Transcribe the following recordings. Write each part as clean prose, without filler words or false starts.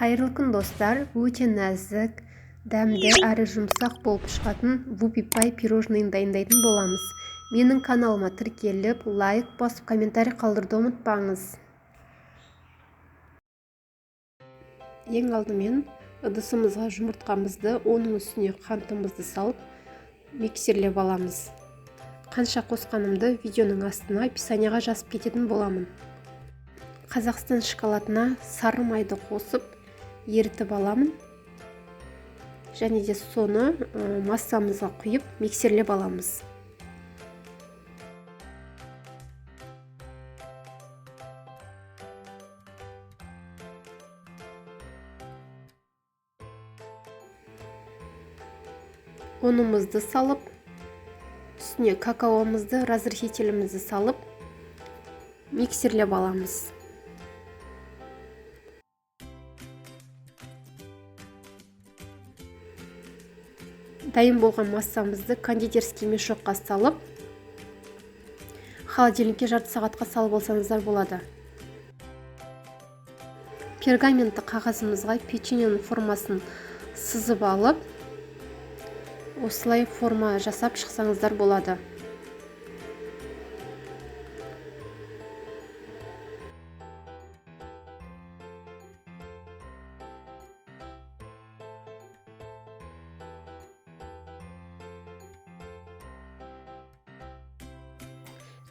Қайырлы күн достар, өте нәзік, дәмді әрі жұмсақ болып шығатын вупи-пай пирожныйын дайындайтын боламыз. Менің каналыма тіркеліп, лайк басып, комментарий қалдыруды ұмытпаңыз. Ең алдымен ыдысымызға жұмыртқамызды, оның үстіне қантымызды салып, миксерлеп аламыз. Қанша қосқанымды видеоның астына описанияға жазып кететін боламын. Қазақстан шоколадына сары майды қосып, ерітіп аламын. Және де соны массамызға құйып, миксерлеп аламыз. Ұнымызды салып, үстіне какаомызды, разрыхителімізді салып, миксерлеп аламыз. Дайын болған массамызды кондитерский мешокқа салып, холодильникке жарты сағатқа салып алсаңыздар болады. Пергаментті қағазымызға печеньенің формасын сызып алып, осылай форма жасап шықсаңыздар болады.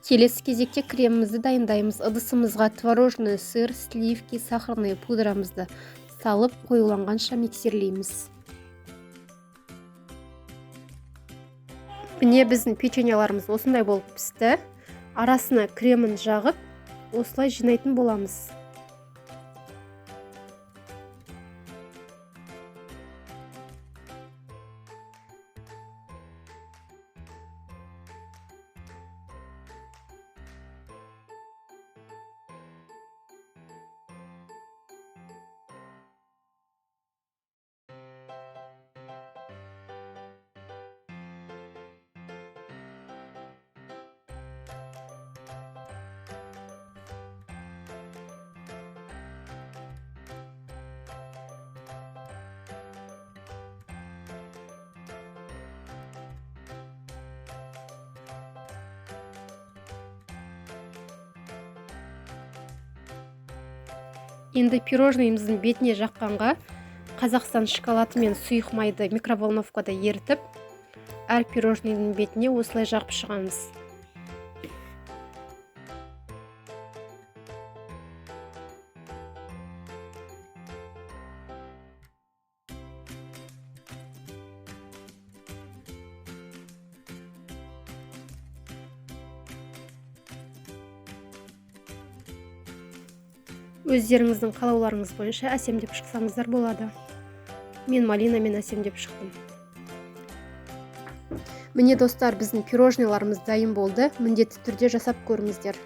Келесі кезекте кремімізді дайындаймыз. Ыдысымызға творожный сыр, сливки, сахарный пудрамызды салып, қоюланғанша миксерлейміз. Міне біздің печеньяларымыз осындай болып пісті. Арасына кремін жағып, осылай жинайтын боламыз. Енді пирожныйымыздың бетіне жаққанға Қазақстан шоколаты мен сұйық майды микроволновкада ерітіп, әр пирожныйдың бетіне осылай жағып шығамыз. Өздеріңіздің қалауларыңыз бойынша әсемдеп шықсаңыздар болады. Мен малинамен әсемдеп шықтым. Міне достар, біздің пирожныйларымыз дайын болды. Міндетті түрде жасап көріңіздер.